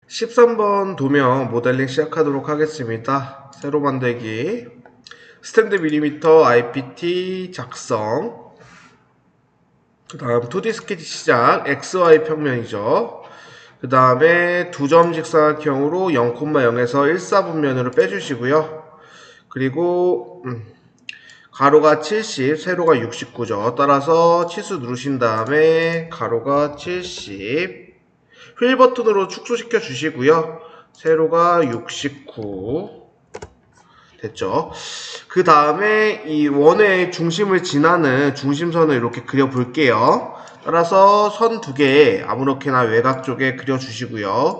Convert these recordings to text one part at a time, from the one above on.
13번 도면 모델링 시작하도록 하겠습니다. 세로 만들기, 스탠드 밀리미터 IPT 작성, 그 다음 2D 스케치 시작, XY 평면이죠. 그 다음에 두 점 직사각형으로 0,0에서 1,4분면으로 빼주시고요. 그리고 가로가 70, 세로가 69죠. 따라서 치수 누르신 다음에 가로가 70, 휠 버튼으로 축소시켜 주시고요. 세로가 69 됐죠. 그 다음에 이 원의 중심을 지나는 중심선을 이렇게 그려 볼게요. 따라서 선 두 개 아무렇게나 외곽 쪽에 그려 주시고요.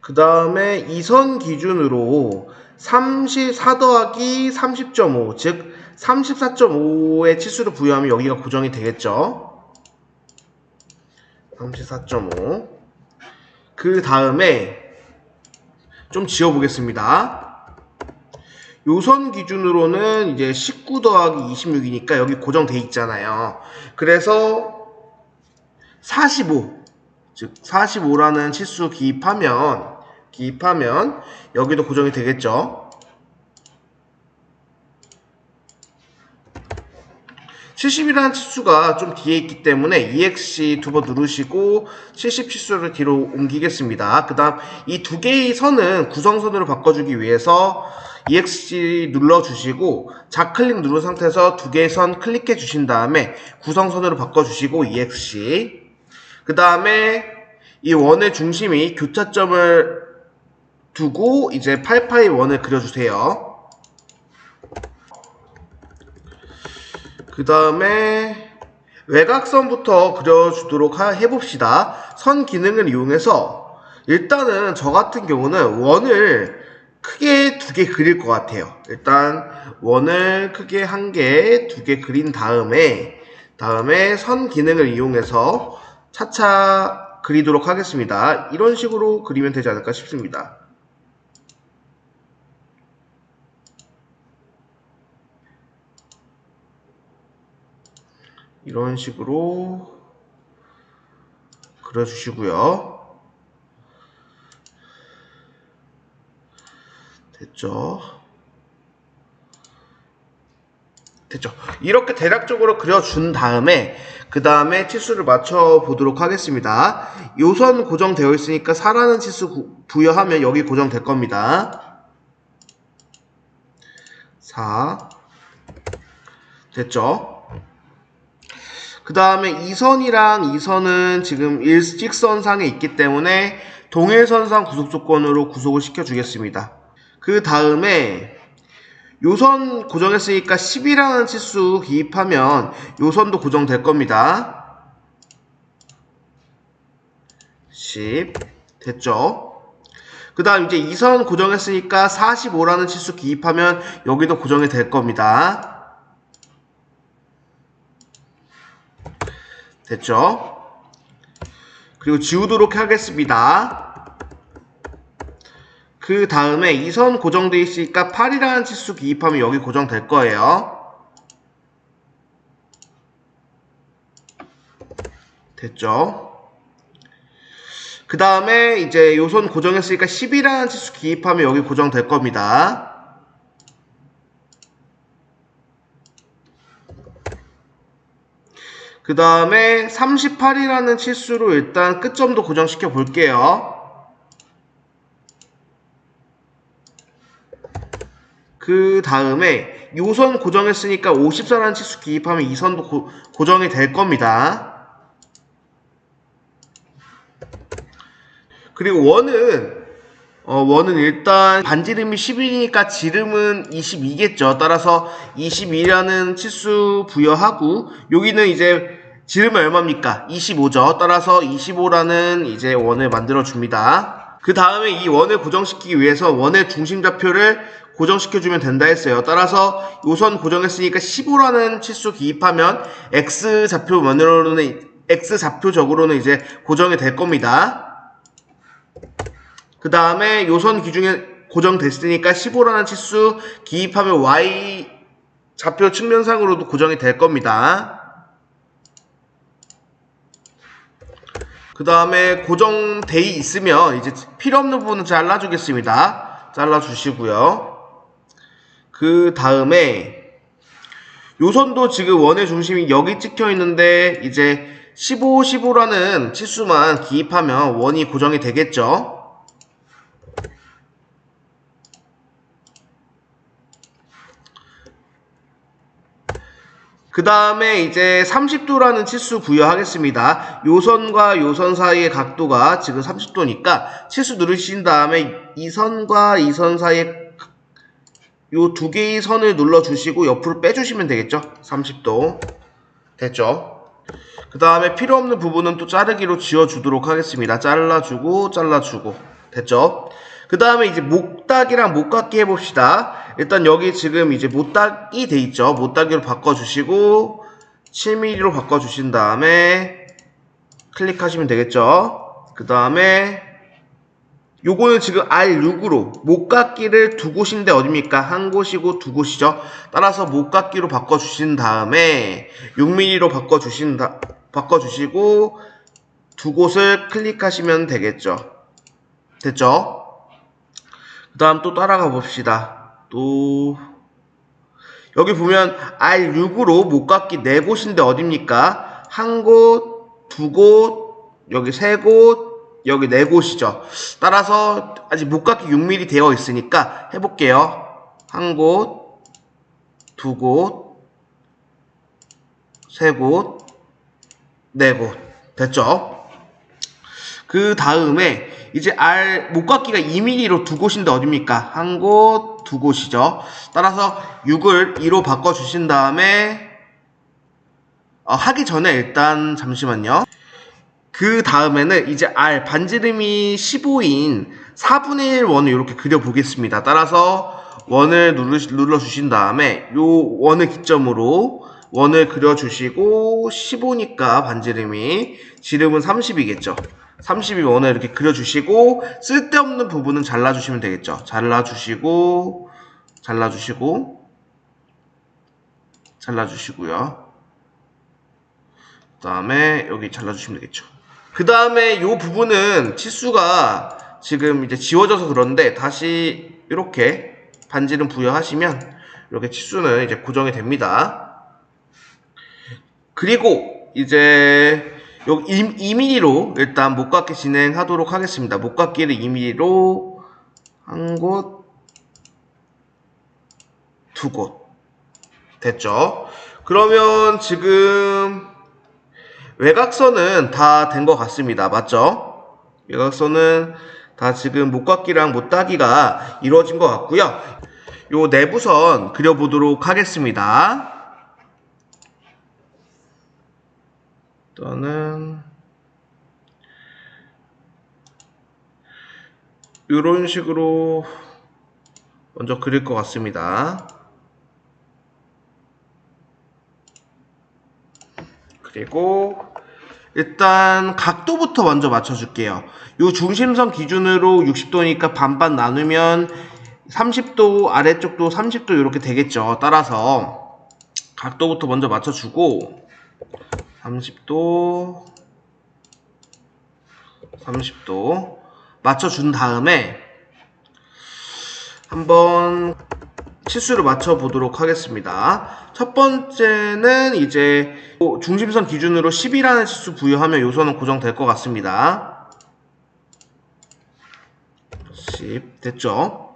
그 다음에 이 선 기준으로 34 더하기 30.5, 즉 34.5의 치수를 부여하면 여기가 고정이 되겠죠. 34.5. 그 다음에 좀 지워보겠습니다. 요선 기준으로는 이제 19 더하기 26이니까 여기 고정돼 있잖아요. 그래서 45, 즉 45라는 치수 기입하면 여기도 고정이 되겠죠. 70이라는 치수가 좀 뒤에 있기 때문에 EXC 두 번 누르시고 70 치수를 뒤로 옮기겠습니다. 그 다음 이 두 개의 선은 구성선으로 바꿔주기 위해서 EXC 눌러주시고 좌클릭 누른 상태에서 두 개의 선 클릭해 주신 다음에 구성선으로 바꿔주시고 EXC, 그 다음에 이 원의 중심이 교차점을 두고 이제 8파이 원을 그려주세요. 그 다음에 외곽선부터 그려주도록 해봅시다. 선 기능을 이용해서 일단은 저 같은 경우는 원을 크게 두 개 그릴 것 같아요. 일단 원을 크게 한 개, 두 개 그린 다음에 선 기능을 이용해서 차차 그리도록 하겠습니다. 이런 식으로 그리면 되지 않을까 싶습니다. 이런 식으로 그려주시고요. 됐죠? 이렇게 대략적으로 그려준 다음에 그 다음에 치수를 맞춰 보도록 하겠습니다. 요선 고정되어 있으니까 4라는 치수 부여하면 여기 고정될 겁니다. 4 됐죠? 그 다음에 이 선이랑 이 선은 지금 일직선상에 있기 때문에 동일선상 구속조건으로 구속을 시켜주겠습니다. 그 다음에 요선 고정했으니까 10이라는 치수 기입하면 요선도 고정될 겁니다. 10 됐죠? 그 다음 이제 이 선 고정했으니까 45라는 치수 기입하면 여기도 고정이 될 겁니다. 됐죠? 그리고 지우도록 하겠습니다. 그 다음에 이 선 고정되어 있으니까 8이라는 치수 기입하면 여기 고정될 거예요. 됐죠? 그 다음에 이제 요 선 고정했으니까 10이라는 치수 기입하면 여기 고정될 겁니다. 그 다음에 38이라는 치수로 일단 끝점도 고정시켜 볼게요. 그 다음에 요선 고정했으니까 54라는 치수 기입하면 이 선도 고정이 될 겁니다. 그리고 원은 일단 반지름이 10이니까 지름은 22겠죠. 따라서 22라는 치수 부여하고 여기는 이제 지름이 얼마입니까? 25죠. 따라서 25라는 이제 원을 만들어 줍니다. 그 다음에 이 원을 고정시키기 위해서 원의 중심좌표를 고정시켜주면 된다 했어요. 따라서 요선 고정했으니까 15라는 치수 기입하면 X좌표적으로는 이제 고정이 될 겁니다. 그 다음에 요선 기준에 고정됐으니까 15라는 치수 기입하면 Y 좌표 측면상으로도 고정이 될 겁니다. 그 다음에 고정돼 있으면 이제 필요 없는 부분은 잘라주겠습니다. 잘라주시고요. 그 다음에 요선도 지금 원의 중심이 여기 찍혀 있는데 이제 15, 15라는 치수만 기입하면 원이 고정이 되겠죠. 그 다음에 이제 30도라는 치수 부여하겠습니다. 요선과 요선 사이의 각도가 지금 30도니까 치수 누르신 다음에 이 선과 이 선 사이에 요 두 개의 선을 눌러주시고 옆으로 빼주시면 되겠죠. 30도 됐죠. 그 다음에 필요 없는 부분은 또 자르기로 지워주도록 하겠습니다. 잘라주고 잘라주고 됐죠. 그 다음에 이제 목닥이랑 목깎이 해봅시다. 일단 여기 지금 이제 못닥이 돼 있죠. 못닥이로 바꿔주시고 7mm로 바꿔주신 다음에 클릭하시면 되겠죠. 그 다음에 요거는 지금 R6으로 목깎이를 두 곳인데 어딥니까? 한 곳이고 두 곳이죠. 따라서 목깎이로 바꿔주신 다음에 6mm로 바꿔주시고 두 곳을 클릭하시면 되겠죠. 됐죠? 그 다음 또 따라가 봅시다. 또 여기 보면 R6으로 목깎이 네 곳인데 어딥니까? 한 곳, 두 곳, 여기 세 곳, 여기 네 곳이죠. 따라서 아직 목깎이 6mm 되어 있으니까 해볼게요. 한 곳, 두 곳, 세 곳, 네 곳. 됐죠? 그 다음에 이제 목깎이가 2mm로 두 곳인데 어딥니까? 한 곳, 두 곳이죠. 따라서 6을 2로 바꿔주신 다음에 하기 전에 일단 잠시만요. 그 다음에는 이제 반지름이 15인 4분의 1 원을 이렇게 그려보겠습니다. 따라서 원을 눌러주신 다음에 요 원을 기점으로 원을 그려주시고 15니까 반지름이 지름은 30이겠죠. 30이 원을 이렇게 그려주시고 쓸데없는 부분은 잘라주시면 되겠죠. 잘라주시고요. 그 다음에 여기 잘라주시면 되겠죠. 그 다음에 이 부분은 치수가 지금 이제 지워져서 그런데 다시 이렇게 반지름 부여하시면 이렇게 치수는 이제 고정이 됩니다. 그리고 이제 여기 2mm로 일단 목깎이 진행하도록 하겠습니다. 목깎이를 2mm로 한 곳, 두 곳. 됐죠? 그러면 지금 외곽선은 다 된 것 같습니다. 맞죠? 외곽선은 다 지금 목깎이랑 못따기가 이루어진 것 같고요. 요 내부선 그려보도록 하겠습니다. 일단은 이런 식으로 먼저 그릴 것 같습니다. 그리고 일단 각도부터 먼저 맞춰줄게요. 요 중심선 기준으로 60도니까 반반 나누면 30도, 아래쪽도 30도 이렇게 되겠죠. 따라서 각도부터 먼저 맞춰주고 30도, 30도 맞춰준 다음에 한번 치수를 맞춰보도록 하겠습니다. 첫 번째는 이제 중심선 기준으로 10이라는 치수 부여하면 요선은 고정될 것 같습니다. 10 됐죠?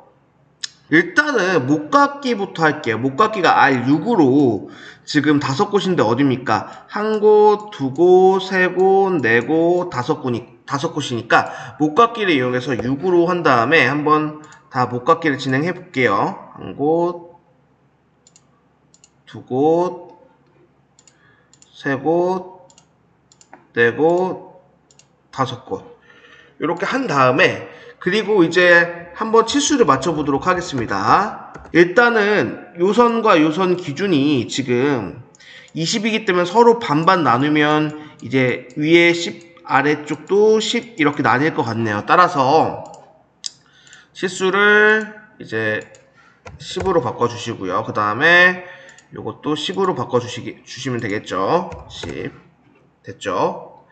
일단은 목깎이부터 할게요. 목깎이가 R6으로 지금 5곳인데 어딥니까? 한 곳, 두 곳, 세 곳, 네 곳, 5곳이니까 목깎이를 이용해서 6으로 한 다음에 한번 다 목깎이를 진행해 볼게요. 한 곳, 두 곳, 세 곳, 네 곳, 5곳. 이렇게 한 다음에 그리고 이제 한번 치수를 맞춰보도록 하겠습니다. 일단은 요선과 요선 기준이 지금 20이기 때문에 서로 반반 나누면 이제 위에 10, 아래쪽도 10 이렇게 나뉠 것 같네요. 따라서 치수를 이제 10으로 바꿔주시고요. 그 다음에 요것도 10으로 바꿔주시면 되겠죠. 10 됐죠.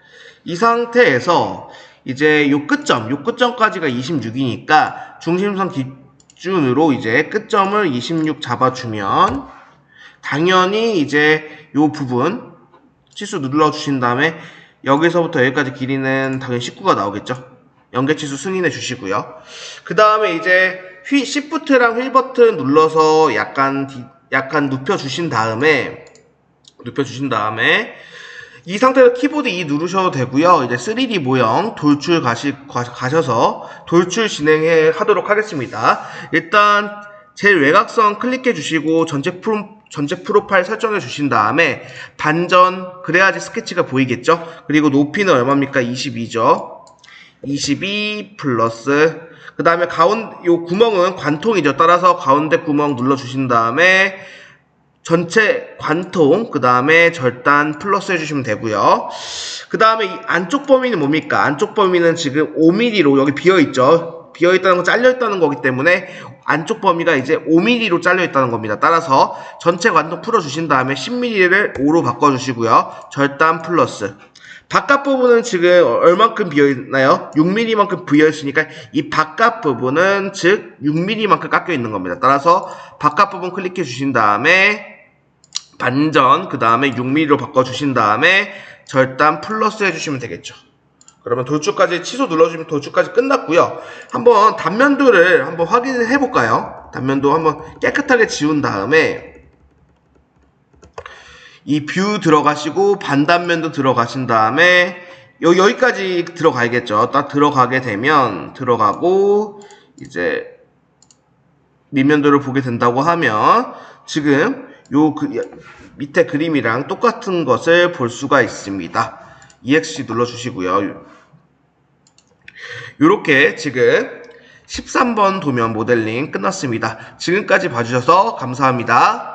이 상태에서 이제 요 끝점까지가 26이니까 중심선 기준으로 이제 끝점을 26 잡아주면 당연히 이제 요 부분 치수 눌러주신 다음에 여기서부터 여기까지 길이는 당연히 19가 나오겠죠. 연계치수 승인해 주시고요. 그 다음에 이제 Shift랑 휠 버튼 눌러서 약간 눕혀주신 다음에 이 상태에서 키보드 2 누르셔도 되고요. 이제 3D 모형 돌출 가셔서 돌출 진행해 하도록 하겠습니다. 일단 제일 외곽선 클릭해 주시고 전체 프로파일 설정해 주신 다음에 반전 그래야지 스케치가 보이겠죠. 그리고 높이는 얼마입니까? 22죠. 22 플러스 그 다음에 요 구멍은 관통이죠. 따라서 가운데 구멍 눌러 주신 다음에 전체 관통 그 다음에 절단 플러스 해주시면 되고요. 그 다음에 이 안쪽 범위는 뭡니까? 안쪽 범위는 지금 5mm로 여기 비어있죠. 비어있다는 건 잘려있다는 거기 때문에 안쪽 범위가 이제 5mm로 잘려있다는 겁니다. 따라서 전체 관통 풀어주신 다음에 10mm를 5로 바꿔주시고요. 절단 플러스 바깥 부분은 지금 얼만큼 비어있나요? 6mm만큼 비어있으니까 이 바깥 부분은 즉 6mm만큼 깎여있는 겁니다. 따라서 바깥 부분 클릭해 주신 다음에 반전 그 다음에 6mm로 바꿔주신 다음에 절단 플러스 해주시면 되겠죠. 그러면 돌출까지 취소 눌러주시면 돌출까지 끝났고요. 한번 단면도를 한번 확인을 해볼까요? 단면도 한번 깨끗하게 지운 다음에 이 뷰 들어가시고 반단면도 들어가신 다음에 여기까지 들어가야겠죠. 딱 들어가게 되면 들어가고 이제 밑면도를 보게 된다고 하면 지금 밑에 그림이랑 똑같은 것을 볼 수가 있습니다. EXC 눌러주시고요. 이렇게 지금 13번 도면 모델링 끝났습니다. 지금까지 봐주셔서 감사합니다.